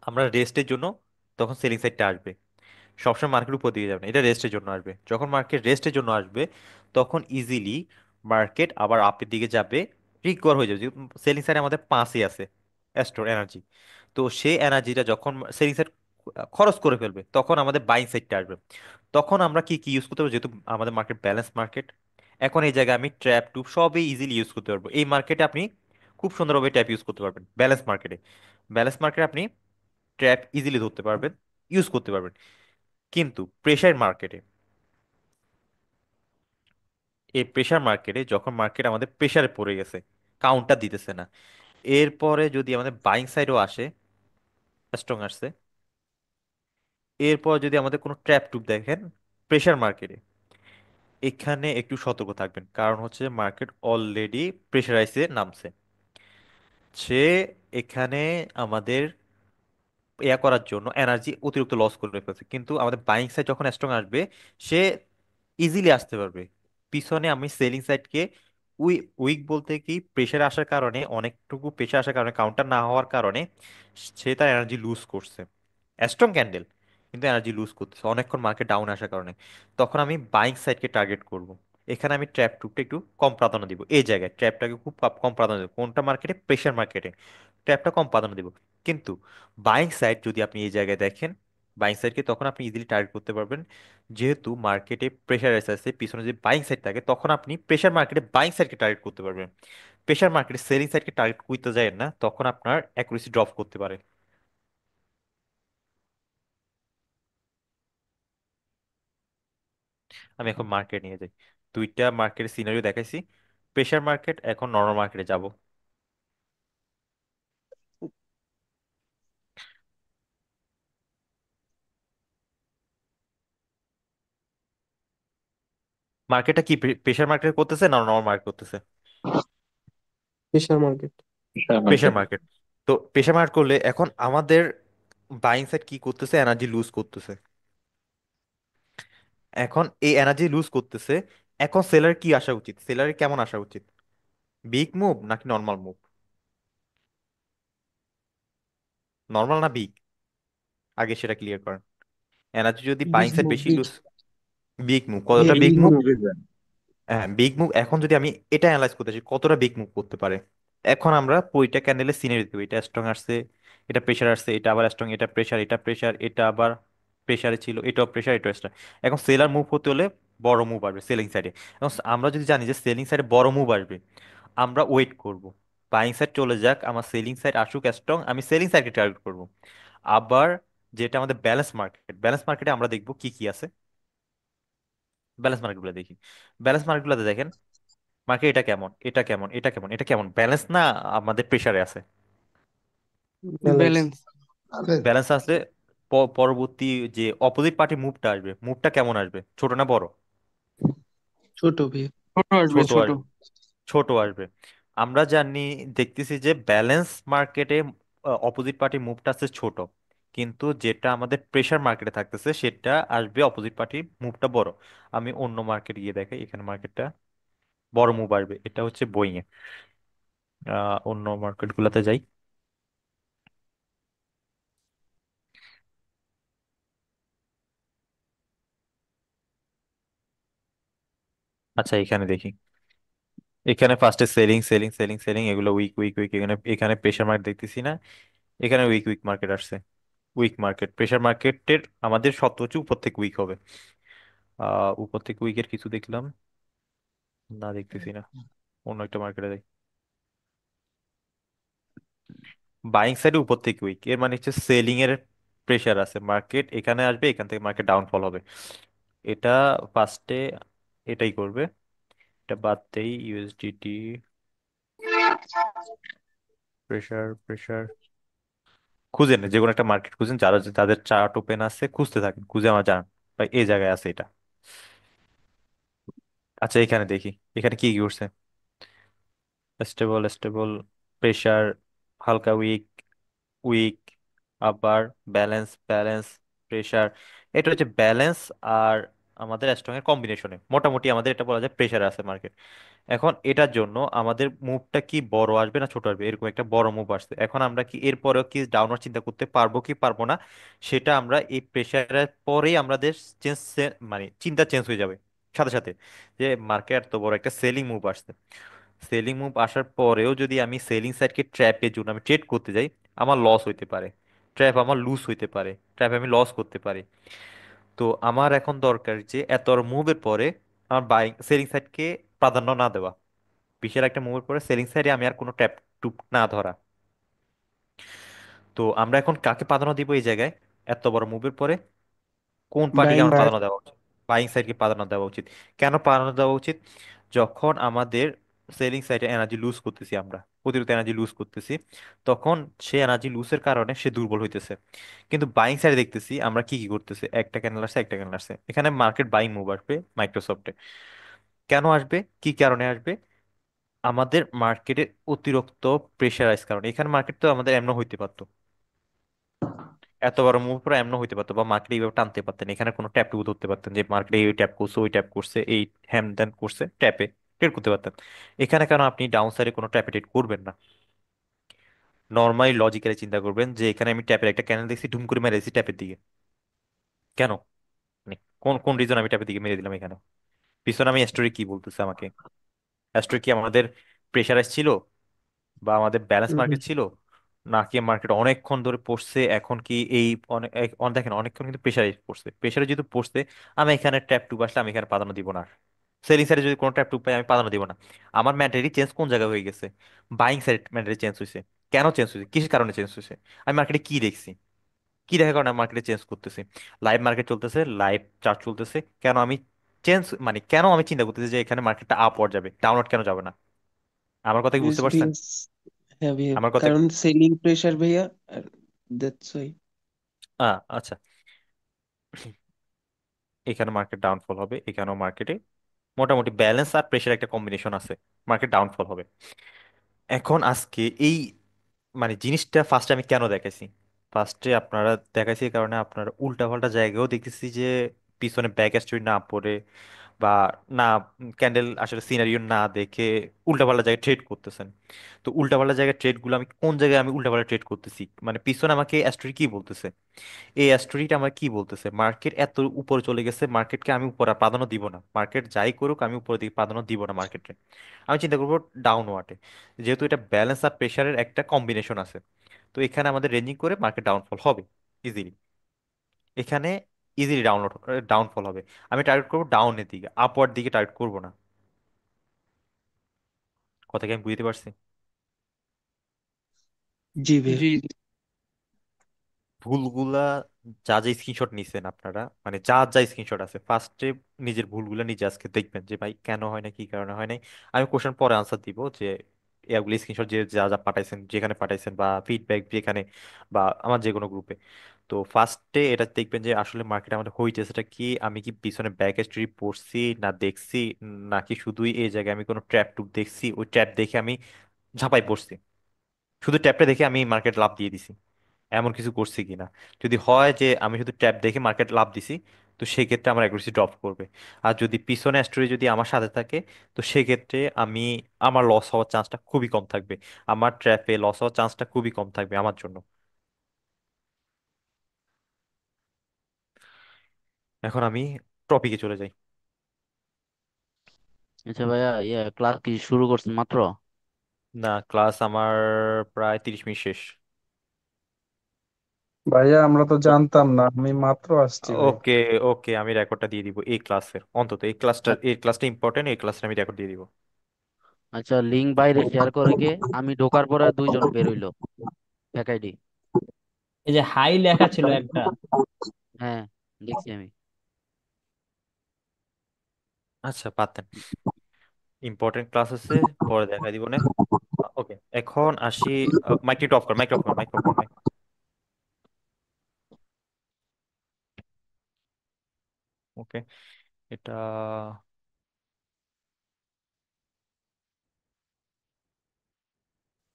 আমরা রেস্টের জন্য, তখন সেলিং সাইডটা আসবে। সবসময় মার্কেট উপর দিকে যাবে না, এটা রেস্টের জন্য আসবে। যখন মার্কেট রেস্টের জন্য আসবে, তখন ইজিলি মার্কেট আবার আপের দিকে যাবে, রিকভার হয়ে যাবে। সেলিং সাইডে আমাদের 5-ই আছে স্টোর এনার্জি, তো সেই এনার্জিটা যখন সেলিং সাইড খরচ করে ফেলবে, তখন আমাদের বাইং সাইডটা আসবে। তখন আমরা কি কি ইউজ করতে পারবো, যেহেতু আমাদের মার্কেট ব্যালেন্স মার্কেট, এখন এই জায়গায় আমি ট্র্যাপ টুপ সবই ইজিলি ইউজ করতে পারবো। এই মার্কেটে আপনি খুব সুন্দরভাবে ট্র্যাপ ইউজ করতে পারবেন ব্যালেন্স মার্কেটে। ব্যালেন্স মার্কেটে আপনি ট্র্যাপ ইজিলি ধরতে পারবেন, ইউজ করতে পারবেন। কিন্তু প্রেশার মার্কেটে, এই প্রেশার মার্কেটে যখন মার্কেট আমাদের প্রেশারে পড়ে গেছে, কাউন্টার দিতেছে না, এরপরে যদি আমাদের বাইং সাইডও আসে, স্ট্রং আসছে, এরপর যদি আমাদের কোনো ট্র্যাপ টুপ দেখেন প্রেশার মার্কেটে, এখানে একটু সতর্ক থাকবেন। কারণ হচ্ছে মার্কেট অলরেডি প্রেশারাইজে নামছে, সে এখানে আমাদের ইয়া করার জন্য এনার্জি অতিরিক্ত লস করে ফেলছে। কিন্তু আমাদের বাইং সাইড যখন স্ট্রং আসবে, সে ইজিলি আসতে পারবে। পিছনে আমি সেলিং সাইডকে উইক বলতে কি, প্রেশার আসার কারণে, অনেকটুকু প্রেশার আসার কারণে, কাউন্টার না হওয়ার কারণে সে তার এনার্জি লুজ করছে। স্ট্রং ক্যান্ডেল, কিন্তু এনার্জি লুজ করতেছে অনেকক্ষণ মার্কেট ডাউন আসার কারণে। তখন আমি বাইং সাইডকে টার্গেট করব। এখানে আমি ট্র্যাপ টুকটা একটু কম প্রাধান্য দিব, এই জায়গায় ট্র্যাপটাকে খুব কম প্রাধান্য দেবো। কোনটা মার্কেটে? প্রেশার মার্কেটে ট্র্যাপটা কম প্রাধান্য দিব। কিন্তু বাইং সাইড যদি আপনি এই জায়গায় দেখেন, বাইং সাইডকে তখন আপনি ইজিলি টার্গেট করতে পারবেন। যেহেতু মার্কেটে প্রেশার আছে, পিছনে যদি বাইং সাইড থাকে, তখন আপনি প্রেশার মার্কেটে বাইং সাইডকে টার্গেট করতে পারবেন। প্রেশার মার্কেটে সেলিং সাইডকে টার্গেট করতে যায় না, তখন আপনার অ্যাকুরেসি ড্রপ করতে পারে। আমি এখন মার্কেট নিয়ে যাই, দুইটা মার্কেটের সিনারিও দেখাইছি। প্রেশার মার্কেট, এখন নর্মাল মার্কেটে যাব। মার্কেটটা কি প্রেশার মার্কেট করতেছে না নর্মাল মার্কেট করতেছে? Pressure market. Share pressure market. Market. তো প্রেশার মার্কেট করলে এখন আমাদের বাইং সাইড কি করতেছে? এনার্জি লুজ করতেছে। এখন এই এনার্জি লুজ করতেছে, এখন সেলার কি আসা উচিত? সেলারের কেমন আসা উচিত? বিগ মুভ নাকি নর্মাল মুভ? নর্মাল না বিগ? আগে সেটা ক্লিয়ার করেন। এনার্জি যদি বাইং বিগ সাইড মুভ, বেশি বিগ লুজ, বিগ মুভ কতটা? Big big move, move. হ্যাঁ বিগ মুভ। এখন যদি আমি এটা অ্যানালাইজ করতে চাই কতটা বিগ মুভ করতে পারে, এখন আমরা প্রতিটা ক্যান্ডেলের সিনারি দেবো। এটা স্ট্রং আসছে, এটা প্রেশার আসছে, এটা আবার স্ট্রং, এটা প্রেশার, এটা প্রেশার, এটা আবার প্রেশারে ছিল, এটাও প্রেশার, এটাও স্ট্রং। এখন সেলার মুভ হতে হলে বড় মুভ আসবে সেলিং সাইডে। এবং আমরা যদি জানি যে সেলিং সাইডে বড় মুভ আসবে, আমরা ওয়েট করব, বাইং সাইড চলে যাক, আমার সেলিং সাইড আসুক স্ট্রং, আমি সেলিং সাইডকে টার্গেট করব। আবার যেটা আমাদের ব্যালেন্স মার্কেট, ব্যালেন্স মার্কেটে আমরা দেখব কি কি আছে। ব্যালেন্স মার্কেটগুলো দেখি। ব্যালেন্স মার্কেটগুলোতে দেখেন মার্কেট এটা কেমন, এটা কেমন, এটা কেমন, এটা কেমন, ব্যালেন্স না আমাদের প্রেসারে আছে? ব্যালেন্স। ব্যালেন্স। ব্যালেন্স আসলে পরবর্তী যে অপোজিট পার্টি মুভটা আসবে, মুভটা কেমন আসবে, ছোট না বড়? ছোট ভাইয়া। ছোট আসবে, ছোট ছোট। আসবে। ছোট আসবে। আমরা জানি, দেখতেছি যে ব্যালেন্স মার্কেটে অপোজিট পার্টি মুভটা আছে ছোট, কিন্তু যেটা আমাদের প্রেসার মার্কেটে থাকতেছে সেটা আসবে অপোজিট পার্টি মুভটা বড়। আমি অন্য মার্কেট গিয়ে দেখাই, এখানে মার্কেটটা বড় মুভ আসবে, এটা হচ্ছে বোয়িং এ। অন্য মার্কেট গুলাতে যাই। আচ্ছা এখানে দেখি, এখানে ফার্স্টে সেলিং সেলিং সেলিং সেলিং, এগুলো উইক উইক উইক, এখানে এখানে প্রেসার মার্কেট দেখতেছি না, এখানে উইক উইক মার্কেট আসছে। উইক মার্কেট, প্রেসার মার্কেটের আমাদের সবচেয়ে উপর থেকে উইক হবে। উপর থেকে উইকের কিছু দেখলাম না, দেখতেছি না। অন্য একটা মার্কেটে দেখি। বাইং সাইডে উপর থেকে উইক, এর মানে হচ্ছে সেলিং এর প্রেসার আছে, মার্কেট এখানে আসবে, এখান থেকে মার্কেট ডাউনফল হবে। এটা ফার্স্টে এটাই করবে। এটা বাদ দেই, ইউএসডিটি প্রেসার প্রেসার খুঁজেন, যে কোনো একটা মার্কেট খুঁজেন, যারা যাদের চার্ট ওপেন আছে খুঁজতে থাকেন, খুঁজে আমার জানান ভাই এই জায়গায় আছে এটা। আচ্ছা এখানে দেখি, এখানে কি কি করছে। স্টেবল স্টেবল, প্রেসার, হালকা উইক, উইক, আবার ব্যালেন্স ব্যালেন্স, প্রেসার। এটা হচ্ছে ব্যালেন্স আর আমাদের স্ট্রং এর কম্বিনেশনে মোটামুটি আমাদের এটা বলা যায় প্রেসার আছে মার্কেট। এখন এটার জন্য আমাদের মুভটা কি বড় আসবে না ছোট আসবে, এরকম একটা বড় মুভ আসছে। এখন আমরা কি এরপরেও কি ডাউনওয়ার্ড চিন্তা করতে পারবো কি পারবো না, সেটা আমরা এই প্রেসারের পরেই আমাদের চেঞ্জ, মানে চিন্তা চেঞ্জ হয়ে যাবে সাথে সাথে। যে মার্কেট এত বড় একটা সেলিং মুভ আসছে, সেলিং মুভ আসার পরেও যদি আমি সেলিং সাইডকে ট্র্যাপের জন্য আমি ট্রেড করতে যাই, আমার লস হইতে পারে, ট্র্যাপ আমার লুজ হইতে পারে, ট্র্যাপে আমি লস করতে পারি। তো আমার এখন দরকার যে এত মুভের পরে আমার বাইং সেলিং সাইডকে প্রাধান্য না দেওয়া, বিশাল একটা মুভের পরে সেলিং সাইডে আমি আর কোনো ট্যাপ টুপ না ধরা। তো আমরা এখন কাকে প্রাধান্য দিব এই জায়গায়, এত বড় মুভের পরে কোন পার্টিকে বাইং। আমার প্রাধান্য দেওয়া উচিত? বাইং সাইডকে প্রাধান্য দেওয়া উচিত। কেন প্রাধান্য দেওয়া উচিত? যখন আমাদের সেলিং সাইডে এনার্জি লুজ করতেছি, আমরা প্রতিরোধ এনার্জি লুজ করতেছি, তখন সে এনার্জি লুজের কারণে সে দুর্বল হইতেছে। কিন্তু বাইং সাইডে দেখতেছি আমরা কি কি করতেছে, একটা ক্যান্ডেল আসছে, একটা ক্যান্ডেল আসছে, এখানে মার্কেট বাইং মুভ আসবে মাইক্রোসফটে। কেন আসবে, কি কারণে আসবে? আমাদের মার্কেটের অতিরিক্ত প্রেশারাইজ কারণে। এখানে মার্কেট তো আমাদের এমন হইতে পারতো, এত বড় মুভ পুরো এমন হইতে পারতো, বা মার্কেট এইভাবে টানতে পারতেন, এখানে কোনো ট্যাপ টুকু ধরতে পারতেন যে মার্কেট এই ট্যাপ করছে, ওই ট্যাপ করছে, এই হ্যান ত্যান করছে, ট্যাপে ট্রেড করতে পারতেন। এখানে কেন আপনি ডাউন সাইডে কোনো ট্যাপে ট্রেড করবেন না? নর্মালি লজিক্যালি চিন্তা করবেন যে এখানে আমি ট্যাপের একটা ক্যান্ডেল দেখছি, ঢুম করে মেরে দিছি ট্যাপের দিকে, কেন? মানে কোন কোন রিজন আমি ট্যাপের দিকে মেরে দিলাম এখানে? পিছনে আমি স্টোরি কি বলতেছে আমাকে, স্টোরি কি আমাদের প্রেশারাইজ ছিল, বা আমাদের ব্যালেন্স মার্কেট ছিল, নাকি মার্কেট অনেকক্ষণ ধরে পড়ছে, এখন কি এই অনেক দেখেন অনেকক্ষণ কিন্তু প্রেশারে পড়ছে, প্রেশারে যদি পড়ছে আমি এখানে ট্যাপ টু আসলে আমি এখানে প্রাধান্য দিব না। সেলিং সাইডে যদি কোনো ট্যাপ টু পাই আমি প্রাধান্য দিব না। আমার মেন্টালিটি চেঞ্জ কোন জায়গায় হয়ে গেছে? বাইং সাইড মেন্টালিটি চেঞ্জ হয়েছে। কেন চেঞ্জ হয়েছে, কিসের কারণে চেঞ্জ হয়েছে? আমি মার্কেটে কি দেখছি, কি দেখার কারণে আমি মার্কেটে চেঞ্জ করতেছি? লাইভ মার্কেট চলতেছে, লাইভ চার্ট চলতেছে, কেন আমি চেঞ্জ, মানে কেন আমি চিন্তা করতেছি যে এখানে মার্কেটটা আপওয়ার্ড যাবে, ডাউনওয়ার্ড কেন যাবে না? আমার কথা কি বুঝতে পারছেন? বিকজ, হ্যাঁ ভাইয়া, আমার কথা কারণ সেলিং প্রেসার ভাইয়া, দ্যাটস ওয়াই। আচ্ছা, এখানে মার্কেট ডাউনফল হবে, এখানেও মার্কেটে মোটামুটি ব্যালেন্স আর প্রেশার একটা কম্বিনেশন আছে, মার্কেট ডাউনফল হবে। এখন আজকে এই মানে জিনিসটা ফার্স্টে আমি কেন দেখাইছি, ফার্স্টে আপনারা দেখাইছি এই কারণে আপনারা উল্টা পাল্টা জায়গায়ও দেখতেছি যে পিছনে ব্যাক স্টোরি না পড়ে, বা না ক্যান্ডেল আসলে সিনারিও না দেখে উল্টাপাল্টা জায়গায় ট্রেড করতেছেন। তো উল্টাপাল্টা জায়গায় ট্রেড গুলো আমি কোন জায়গায় আমি উল্টাপাল্টা ট্রেড করতেছি, মানে পিছনে আমাকে স্টোরি কি বলতেছে, এই স্টোরিটা আমার কি বলতেছে, মার্কেট এত উপরে চলে গেছে, মার্কেটকে আমি উপরে আর প্রাধান্য দিব না, মার্কেট যাই করুক আমি উপরের দিকে প্রাধান্য দিব না মার্কেটে। আমি চিন্তা করবো ডাউনওয়ার্ডে, যেহেতু এটা ব্যালেন্স আর প্রেশারের একটা কম্বিনেশন আছে। তো এখানে আমাদের রেঞ্জিং করে মার্কেট ডাউনফল হবে ইজিলি, এখানে ইজিলি ডাউনফল হবে। আমি টার্গেট করবো ডাউনের দিকে, আপওয়ার্ড দিকে টার্গেট করবো না। কথা কি আমি বুঝতে পারছি? জি ভাইয়া। জি ভুলগুলা যা যা স্ক্রিনশট নিছেন আপনারা, মানে যা যা স্ক্রিনশট আছে, ফার্স্টে নিজের ভুলগুলা নিজে আজকে দেখবেন যে ভাই কেন হয় না, কি কারণে হয় নাই। আমি কোশ্চেন পরে আনসার দিব যে এগুলি স্ক্রিনশট যে যা যা পাঠাইছেন, যেখানে পাঠাইছেন বা ফিডব্যাক যেখানে, বা আমার যে কোনো গ্রুপে। তো ফার্স্টে এটা দেখবেন যে আসলে মার্কেটে আমাদের হইতেছেটা কি, আমি কি পিছনে ব্যাক স্টোরি পড়ছি না দেখছি, নাকি শুধুই এই জায়গায় আমি কোনো ট্র্যাপ টুপ দেখছি, ওই ট্র্যাপ দেখে আমি ঝাঁপাই পড়ছি, শুধু ট্র্যাপটা দেখে আমি মার্কেট লাভ দিয়ে দিছি, এমন কিছু করছি কিনা। যদি হয় যে আমি শুধু ট্যাপ দেখে মার্কেট লাভ দিছি, তো সেক্ষেত্রে আমার অ্যাকুরেসি ড্রপ করবে। আর যদি পিছনে স্টোরি যদি আমার সাথে থাকে, তো সেক্ষেত্রে আমার লস হওয়ার চান্সটা খুবই কম থাকবে, আমার ট্র্যাপে লস হওয়ার চান্সটা খুবই কম থাকবে আমার জন্য। এখন আমি টপিকে চলে যাই। আচ্ছা ভাইয়া, ক্লাস কি শুরু করছেন মাত্র? না, ক্লাস আমার প্রায় 30 মিনিট শেষ। ভাইয়া আমরা তো জানতাম না, আমি মাত্র আসছি ভাই। ওকে, ওকে, আমি রেকর্ডটা দিয়ে দিব এই ক্লাসের, অন্তত এই ক্লাসটা ইম্পর্টেন্ট, এই ক্লাসটা আমি রেকর্ড দিয়ে দিব। আচ্ছা, লিঙ্ক বাইরে শেয়ার করে কে? আমি ঢোকার পরে দুইজন বের হইলো ফ্যাক আইডি। এই যে হাই লেখা ছিল একটা। হ্যাঁ, দেখছি আমি। আচ্ছা, পাতেন, ইম্পর্টেন্ট ক্লাস আছে, পরে দেখা দিব না। ওকে, এখন আসি। মাইকটি অফ কর, মাইক অফ কর, মাইক অফ কর, মাইক। ওকে, এটা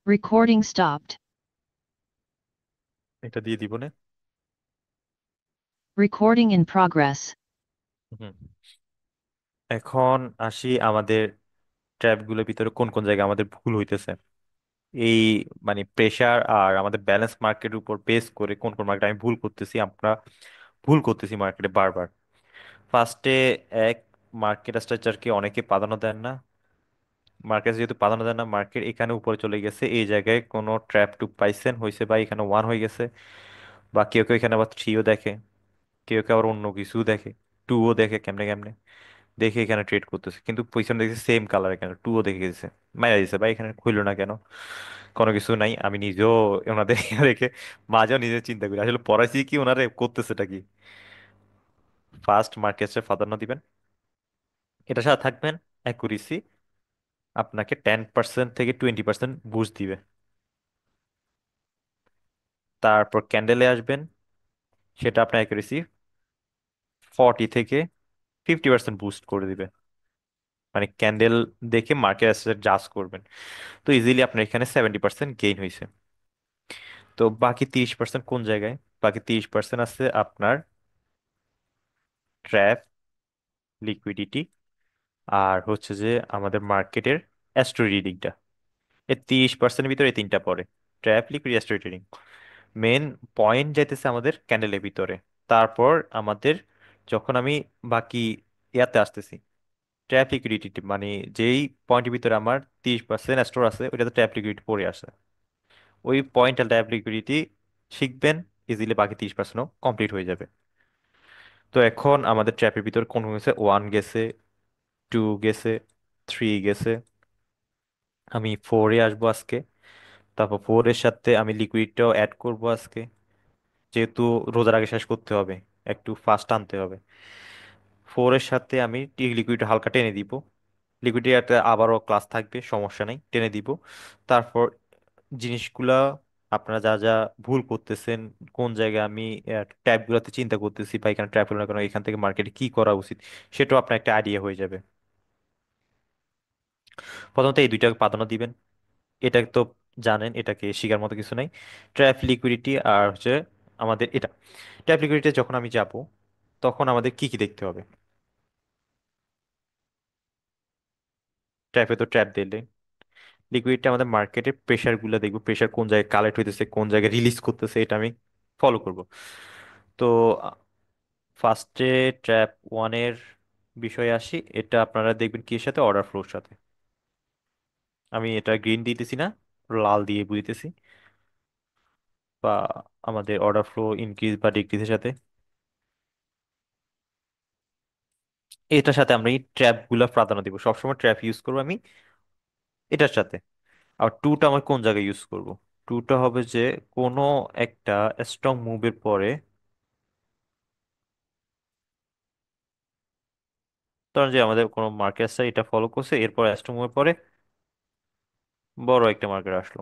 Recording stopped. এটা দিয়ে দিব না। Recording in progress. হুম। এখন আসি আমাদের ট্র্যাপ গুলোর ভিতরে কোন কোন জায়গায় আমাদের ভুল হইতেছে। এই মানে প্রেসার আর আমাদের ব্যালেন্স মার্কেটের উপর বেস করে কোন কোন মার্কেটে আমি ভুল করতেছি, আমরা ভুল করতেছি মার্কেটে বারবার। ফার্স্টে এক, মার্কেট স্ট্রাকচারকে অনেকে প্রাধান্য দেন না। মার্কেট যেহেতু প্রাধান্য দেন না, মার্কেট এখানে উপরে চলে গেছে, এই জায়গায় কোনো ট্র্যাপ টুপ পাইছেন হয়েছে, বা এখানে ওয়ান হয়ে গেছে, বা কেউ কেউ এখানে আবার থ্রিও দেখে, কেউ কেউ আবার অন্য কিছু দেখে, টুও দেখে, কেমনে কেমনে দেখে এখানে ট্রেড করতেছে, কিন্তু পজিশন দেখছে সেম কালার, এখানে টুও দেখে গেছে, মাইরা দিছে ভাই এখানে খুললো না কেন, কোনো কিছু নাই। আমি নিজেও ওনাদের দেখে মাঝেও নিজে চিন্তা করি আসলে পড়াইছি কি, ওনারে করতেছেটা কি। ফার্স্ট মার্কেটে প্রাধান্য দিবেন, এটার সাথে থাকবেন অ্যাকুরেসি, আপনাকে 10% থেকে 20% বুস্ট দিবে। তারপর ক্যান্ডেলে আসবেন, সেটা আপনার অ্যাকুরেসি 40 থেকে 50% বুস্ট করে দিবে, মানে ক্যান্ডেল দেখে মার্কেট অ্যাসেট জাজ করবেন। তো ইজিলি আপনার এখানে 70% গেইন হয়েছে। তো বাকি 30% কোন জায়গায়? বাকি 30% আছে আপনার ট্র্যাপ, লিকুইডিটি, আর হচ্ছে যে আমাদের মার্কেটের অ্যাস্ট্রো রিডিংটা। এই 30%-এর ভিতরে এই তিনটা পড়ে, trap, liquid, astro reading. Main point যাইতেছে আমাদের ক্যান্ডেলের ভিতরে। তারপর আমাদের, যখন আমি বাকি ইয়াতে আসতেছি, ট্র্যাপ লিকুইডিটি, মানে যেই পয়েন্টের ভিতরে আমার 30% স্টোর আছে, ওইটাতে ট্র্যাপ লিকুইডিটি পড়ে আসে, ওই পয়েন্ট আর ট্র্যাপ লিকুইডিটি শিখবেন, ইজিলি বাকি 30%ও কমপ্লিট হয়ে যাবে। তো এখন আমাদের ট্র্যাপের ভিতর কোন কোন গেছে, ওয়ান গেছে, টু গেছে, থ্রি গেছে, আমি ফোরে আসবো আজকে। তারপর ফোরের সাথে আমি লিকুইডটাও অ্যাড করব আজকে, যেহেতু রোজার আগে শেষ করতে হবে, একটু ফাস্ট আনতে হবে। ফোরের সাথে আমি লিকুইড হালকা টেনে দিব, লিকুইডের একটা আবারও ক্লাস থাকবে, সমস্যা নেই, টেনে দিব। তারপর জিনিসগুলা, আপনারা যা যা ভুল করতেছেন, কোন জায়গায় আমি ট্যাবগুলোতে চিন্তা করতেছি বা এখানে ট্র্যাপ হলো না কেন, এখান থেকে মার্কেটে কি করা উচিত, সেটাও আপনার একটা আইডিয়া হয়ে যাবে। প্রথমত এই দুইটাকে প্রাধান্য দিবেন, এটা তো জানেন, এটাকে শেখার মতো কিছু নাই। ট্র্যাপ, লিকুইডিটি, আর হচ্ছে আমাদের এটা। ট্র্যাপ লিকুইডিটি যখন আমি যাব, তখন আমাদের কি কি দেখতে হবে? ট্র্যাপে তো ট্র্যাপ দিলে, লিকুইডটা আমাদের মার্কেটের প্রেশার গুলো দেখবো, প্রেশার কোন জায়গায় কালেক্ট হইতেছে, কোন জায়গায় রিলিজ করতেছে, এটা আমি ফলো করব। তো ফার্স্টে ট্র্যাপ ওয়ানের বিষয়ে আসি, এটা আপনারা দেখবেন কি এর সাথে, অর্ডার ফ্লোর সাথে। আমি এটা গ্রিন দিতেছি না, লাল দিয়ে বুঝতেছি, বা আমাদের অর্ডার ফ্লো ইনক্রিজ বা ডিক্রিজের সাথে, এটার সাথে আমরা এই ট্র্যাপ গুলা প্রাধান্য দিব, সবসময় ট্র্যাপ ইউজ করবো আমি এটার সাথে। আর টুটা আমার কোন জায়গায় ইউজ করব? টুটা হবে যে কোনো একটা স্ট্রং মুভের পরে, ধরেন যে আমাদের কোনো মার্কেট আছে এটা ফলো করছে, এরপর স্ট্রং মুভের পরে বড় একটা মার্কেট আসলো,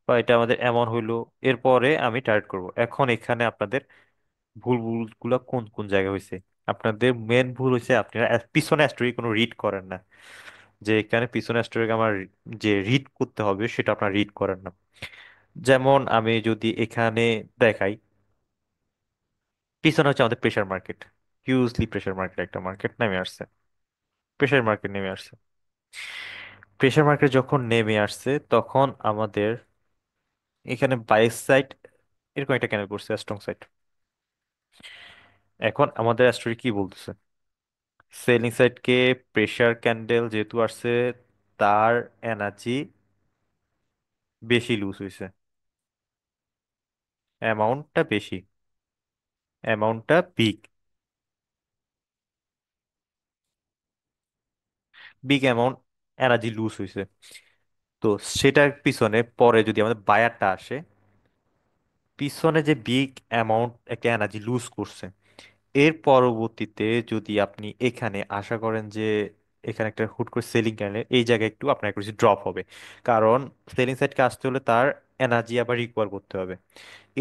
বা এটা আমাদের এমন হইলো, এরপরে আমি টার্গেট করব। এখন এখানে আপনাদের ভুলগুলা কোন কোন জায়গায় হয়েছে? আপনাদের মেন ভুল হয়েছে আপনারা পিছনে স্টোরি কোনো রিড করেন না। যে এখানে পিছনে স্টোরি আমার যে রিড করতে হবে সেটা আপনারা রিড করেন না। যেমন আমি যদি এখানে দেখাই, পিছনে হচ্ছে আমাদের pressure market, hugely pressure market, একটা মার্কেট নেমে আসছে, প্রেশার মার্কেট নেমে আসছে। প্রেশার মার্কেট যখন নেমে আসছে তখন আমাদের এখানে বাই সাইড এরকম একটা ক্যান্ডেল করছে, স্ট্রং সাইড। এখন আমাদের স্টোরি কি বলতেছে? সেলিং সাইডকে প্রেশার ক্যান্ডেল যেহেতু আসছে, তার এনার্জি বেশি লুজ হয়েছে, অ্যামাউন্টটা বেশি, অ্যামাউন্টটা big, big amount energy lose হয়েছে। তো সেটার পিছনে পরে যদি আমাদের বায়ারটা আসে, পিছনে যে বিগ অ্যামাউন্ট একটা এনার্জি লুজ করছে, এর পরবর্তীতে যদি আপনি এখানে আশা করেন যে এখানে একটা হুট করে সেলিং ক্যান্ডেল, এই জায়গায় একটু আপনার একটু ড্রপ হবে, কারণ সেলিং সাইডকে আসতে হলে তার এনার্জি আবার রিকভার করতে হবে।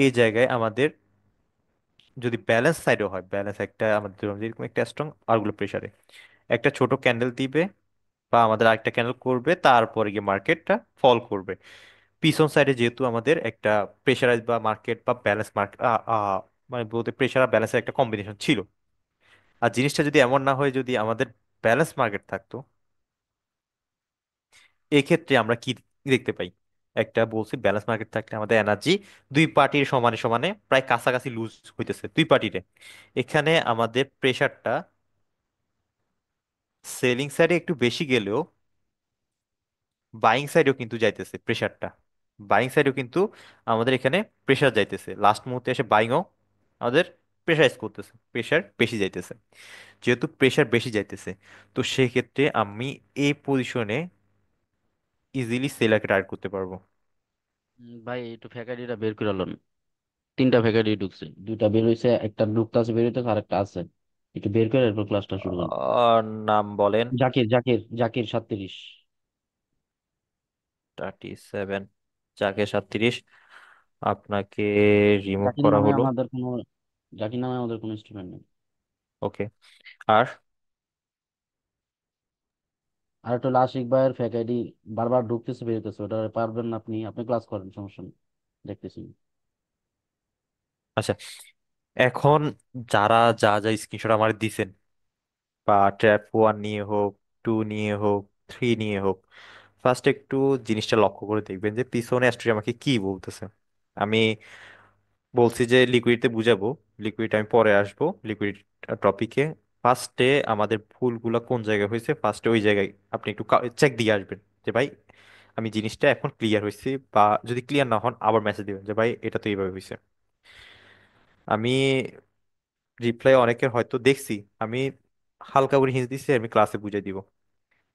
এই জায়গায় আমাদের যদি ব্যালেন্স সাইডও হয়, ব্যালেন্স একটা আমাদের ধরুন যে এরকম একটা স্ট্রং আরগুলো প্রেসারে একটা ছোট ক্যান্ডেল দিবে, বা আমাদের আরেকটা ক্যান্ডেল করবে, তারপরে গিয়ে মার্কেটটা ফল করবে। পিছন সাইডে যেহেতু আমাদের একটা প্রেশারাইজ বা মার্কেট বা ব্যালেন্স মার্কেট, মানে বলতে প্রেশার আর ব্যালেন্সের একটা কম্বিনেশন ছিল। আর জিনিসটা যদি এমন না হয়, যদি আমাদের ব্যালেন্স মার্কেট থাকতো, এক্ষেত্রে আমরা কি দেখতে পাই? একটা বলছি ব্যালেন্স মার্কেট থাকলে আমাদের এনার্জি দুই পার্টির সমানে সমানে প্রায় কাছাকাছি লুজ হইতেছে দুই পার্টিরে। এখানে আমাদের প্রেশারটা সেলিং সাইডে একটু বেশি গেলেও বাইং সাইডেও কিন্তু যাইতেছে প্রেশারটা, বাইং সাইডেও কিন্তু আমাদের এখানে প্রেশার যাইতেছে, লাস্ট মুহূর্তে এসে বাইংও আমাদের প্রেশারাইজ করতেছে, প্রেশার বেশি যাইতেছে। যেহেতু প্রেশার বেশি যাইতেছে, তো সেক্ষেত্রে আমি এই পজিশনে ইজিলি সেলারকে টার্গেট করতে পারবো। ভাই একটু ফ্যাকাল্টিটা বের করে লন। তিনটা ফ্যাকাল্টি ঢুকছে, দুইটা বের হইছে, একটা ঢুকতেছে, বের হইতেছে, আর একটা আছে। একটু বের করে এরপর ক্লাসটা শুরু করুন। নাম বলেন। জাকির জাকির জাকির 37। 37, যাকে 37 আপনাকে রিমুভ জাকির করা নামে হলো। আমাদের কোনো জাকির নামে আমাদের কোনো স্টুডেন্ট নেই। ওকে। আর আর একটা হলো আশিক ভাইয়ের ফ্যাকাল্টি বারবার ঢুকতেছে বের হইতেছে, ওটা পারবেন না আপনি, আপনি ক্লাস করেন, সমস্যা নেই, দেখতেছি। আচ্ছা, এখন যারা যা যা স্ক্রিনশট আমার দিছেন, বা ট্র্যাপ 1 নিয়ে হোক, 2 নিয়ে হোক, 3 নিয়ে হোক, ফার্স্ট একটু জিনিসটা লক্ষ্য করে দেখবেন যে পিছনে অ্যাস্ট্রি আমাকে কি বলতেছে। আমি বলছি যে লিকুইডতে বুঝাবো, লিকুইড আমি পরে আসবো, লিকুইড টপিকে। ফার্স্টে আমাদের ভুলগুলা কোন জায়গায় হয়েছে, ফার্স্টে ওই জায়গায় আপনি একটু চেক দিয়ে আসবেন যে ভাই আমি জিনিসটা এখন ক্লিয়ার হয়েছি, বা যদি ক্লিয়ার না হন আবার মেসেজ দিবেন যে ভাই এটা তো এইভাবে হয়েছে। আমি রিপ্লাই অনেকের হয়তো দেখছি, আমি হালকা করে হিন্ট দিচ্ছি, আমি ক্লাসে বুঝিয়ে দিব।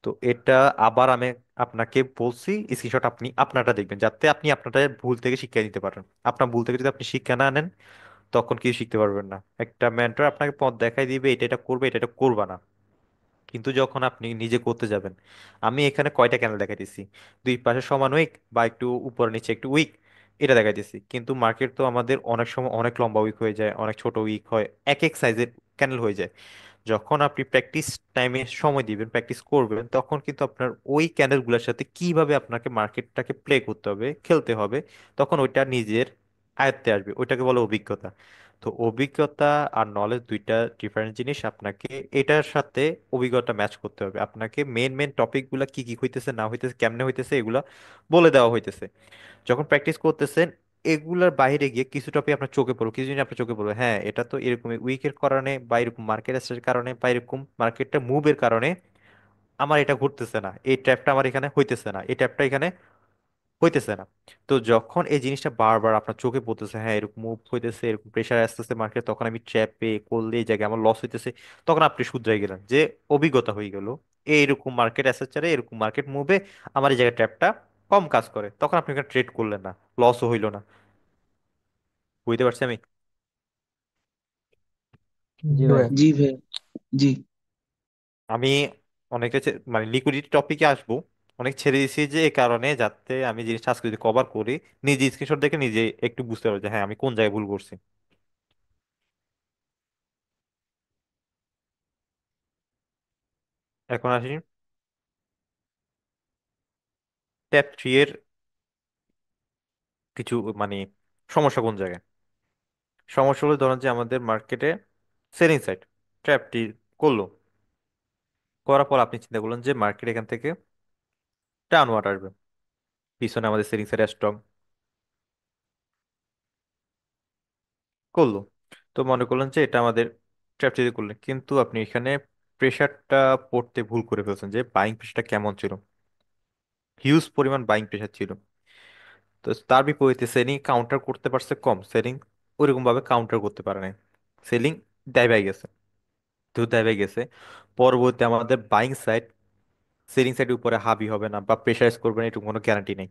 তো এটা আবার আমি আপনাকে বলছি, স্ক্রিনশট আপনি আপনারটা দেখবেন যাতে আপনি আপনারটা ভুল থেকে শিক্ষা নিতে পারেন। আপনার ভুল থেকে যদি আপনি শিক্ষা না নেন, তখন কিছু শিখতে পারবেন না। একটা মেন্টর আপনাকে পথ দেখাই দিবে, এটা এটা করবে, এটা এটা করবা না, কিন্তু যখন আপনি নিজে করতে যাবেন, আমি এখানে কয়টা ক্যান্ডেল দেখাইতেছি, দুই পাশে সমান উইক বা একটু উপর নিচে একটু উইক, এটা দেখাইতেছি, কিন্তু মার্কেট তো আমাদের অনেক সময় অনেক লম্বা উইক হয়ে যায়, অনেক ছোট উইক হয়, এক এক সাইজের ক্যান্ডেল হয়ে যায়। যখন আপনি প্র্যাকটিস টাইমে সময় দিবেন, প্র্যাকটিস করবেন, তখন কিন্তু আপনার ওই ক্যান্ডেলগুলোর সাথে কিভাবে আপনাকে মার্কেটটাকে প্লে করতে হবে, খেলতে হবে, তখন ওইটা নিজের আয়ত্তে আসবে, ওইটাকে বলে অভিজ্ঞতা। তো অভিজ্ঞতা আর নলেজ দুইটা ডিফারেন্ট জিনিস। আপনাকে এটার সাথে অভিজ্ঞতা ম্যাচ করতে হবে, আপনাকে মেন মেন টপিকগুলো কি কি হইতেছে না হইতেছে কেমনে হইতেছে এগুলা বলে দেওয়া হইতেছে। যখন প্র্যাকটিস করতেছেন, এগুলার বাইরে গিয়ে কিছু টপিক আপনার চোখে পড়বে, কিছু জিনিস আপনার চোখে পড়বে, হ্যাঁ এটা তো এরকম উইকের কারণে বা এরকম মার্কেট এর কারণে বা এরকম মার্কেটটা মুভের কারণে আমার এটা ঘুরতেছে না, এই ট্র্যাপটা আমার এখানে হইতেছে না, এই ট্র্যাপটা এখানে হইতেছে না। তো যখন এই জিনিসটা বারবার আপনার চোখে পড়তেছে, হ্যাঁ এরকম মুভ হইতেছে, এরকম প্রেশার আসতেছে মার্কেট, তখন আমি ট্র্যাপে করলে এই জায়গায় আমার লস হইতেছে, তখন আপনি শুধরাই গেলেন যে অভিজ্ঞতা হয়ে গেল, এইরকম মার্কেট অ্যাসেচারে এরকম মার্কেট মুভে আমার এই জায়গায় ট্র্যাপটা কম কাজ করে, তখন আপনি এখানে ট্রেড করলেন না, লসও হইলো না। বুঝতে পারছি আমি? জি জি ভাই। ভাইয়া। জি ভাইয়া, জি। আমি অনেকটা মানে লিকুইডিটি টপিকে আসবো, অনেক ছেড়ে দিয়েছি যে এই কারণে, যাতে আমি জিনিসটা আজকে যদি কভার করি, নিজে স্ক্রিনশট দেখে নিজে একটু বুঝতে পারবো যে হ্যাঁ আমি কোন জায়গায় ভুল করছি। এখন আসি ট্যাপ থ্রি এর কিছু মানে সমস্যা কোন জায়গায়। সমস্যা হলো ধরেন যে আমাদের মার্কেটে সেলিং সাইড ট্র্যাপটি করলো, করার পর আপনি চিন্তা করলেন যে মার্কেট এখান থেকে ডাউনওয়ার্ড আসবে, পিছনে আমাদের সেলিং সাইড স্ট্রং করলো, তো মনে করলেন যে এটা আমাদের ট্র্যাপ যদি করলেন, কিন্তু আপনি এখানে প্রেশারটা পড়তে ভুল করে ফেলছেন, যে বাইং প্রেশারটা কেমন ছিল, হিউজ পরিমাণ বাইং প্রেশার ছিল। তো তার বিপরীতে সেলিং কাউন্টার করতে পারছে কম, সেলিং ওইরকম ভাবে কাউন্টার করতে পারে নাই, সেলিং দাবায় গেছে। তো দাবায় গেছে, পরবর্তী আমাদের বাইং সাইড সেলিং সাইডের উপরে হাবি হবে না বা প্রেশারাইজ করবে না, এটুকু কোনো গ্যারান্টি নেই।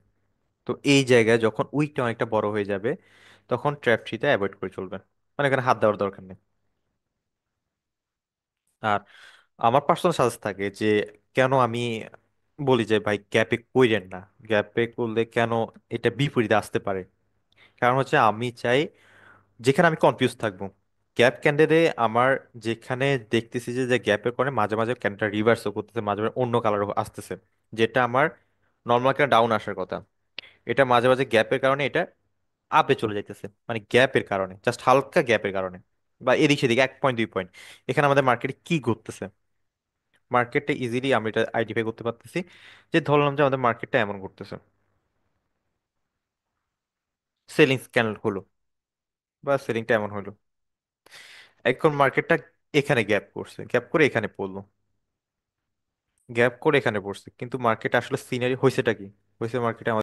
তো এই জায়গায় যখন উইকটা অনেকটা বড় হয়ে যাবে, তখন ট্র্যাপ থ্রিটা অ্যাভয়েড করে চলবেন, মানে এখানে হাত দেওয়ার দরকার নেই। আর আমার পার্সোনাল সাজেস্ট থাকে যে কেন আমি বলি যে ভাই গ্যাপে কইরেন না, গ্যাপে করলে কেন এটা বিপরীতে আসতে পারে। কারণ হচ্ছে আমি চাই যেখানে আমি কনফিউজ থাকবো, গ্যাপ ক্যান্ডেলে আমার যেখানে দেখতেছি যে যে গ্যাপের কারণে মাঝে মাঝে ক্যান্ডেলটা রিভার্সও করতেছে, মাঝে মাঝে অন্য কালার আসতেছে, যেটা আমার নর্মাল ক্যান্ডেল ডাউন আসার কথা, এটা মাঝে মাঝে গ্যাপের কারণে এটা আপে চলে যাইতেছে, মানে গ্যাপের কারণে, জাস্ট হালকা গ্যাপের কারণে বা এদিক সেদিক 1 পয়েন্ট 2 পয়েন্ট। এখানে আমাদের মার্কেটে কি ঘটতেছে, মার্কেটটা ইজিলি আমরা এটা আইডেন্টিফাই করতে পারতেছি, যে ধরলাম যে আমাদের মার্কেটটা এমন করতেছে, সেলিং ক্যান্ডেল হলো বা সেলিংটা এমন হলো, এখন মার্কেটটা এখানে গ্যাপ করছে, গ্যাপ করে এখানে পড়লো, গ্যাপ করে এখানে পড়ছে, কিন্তু মার্কেট আসলে সিনারি হয়েছেটা কি, হয়েছে মার্কেটে